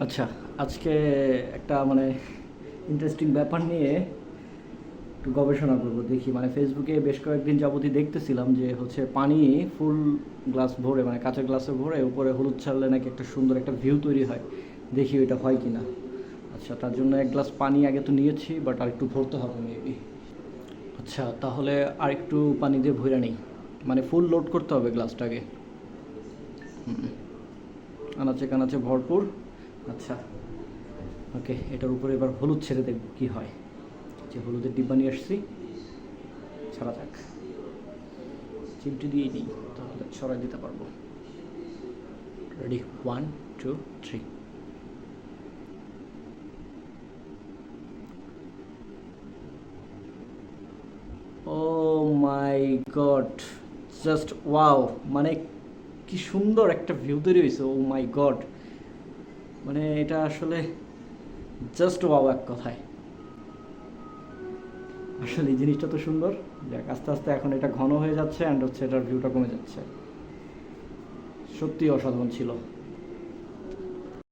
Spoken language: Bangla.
আচ্ছা, আজকে একটা মানে ইন্টারেস্টিং ব্যাপার নিয়ে একটু গবেষণা করব। দেখি মানে ফেসবুকে বেশ কয়েকদিন যাবতই দেখতেছিলাম যে হচ্ছে পানি ফুল গ্লাস ভরে মানে কাঁচের গ্লাসে ভরে উপরে হলুদ ছাড়লে নাকি একটা সুন্দর একটা ভিউ তৈরি হয়। দেখি ওইটা হয় কি না। আচ্ছা, তার জন্য এক গ্লাস পানি আগে তো নিয়েছি, বাট আর একটু ভরতে হবে মেবি। আচ্ছা, তাহলে আর একটু পানি দিয়ে ভরে নেই, মানে ফুল লোড করতে হবে গ্লাসটাকে। আনাচে কানাচে ভরপুর। আচ্ছা, ওকে, এটার উপরে এবার হলুদ ছেড়ে দেখব কী হয়। যে হলুদের ডিব্বা নিয়ে আসছি, ছাড়া যাক। চিমটি দিয়েই নিই, তাহলে ছড়াই দিতে পারবো। রেডি, 1 2 3। ও মাই গড, জাস্ট ওয়াও! মানে কি সুন্দর একটা ভিউ তৈরি হয়েছে, ও মাই গড! মানে এটা আসলে জাস্ট ওয়াও এক কথায়। আসলে এই জিনিসটা তো সুন্দর। যাক, আস্তে আস্তে এখন এটা ঘন হয়ে যাচ্ছে অ্যান্ড হচ্ছে এটার ভিউটা কমে যাচ্ছে। সত্যি অসাধারণ ছিল।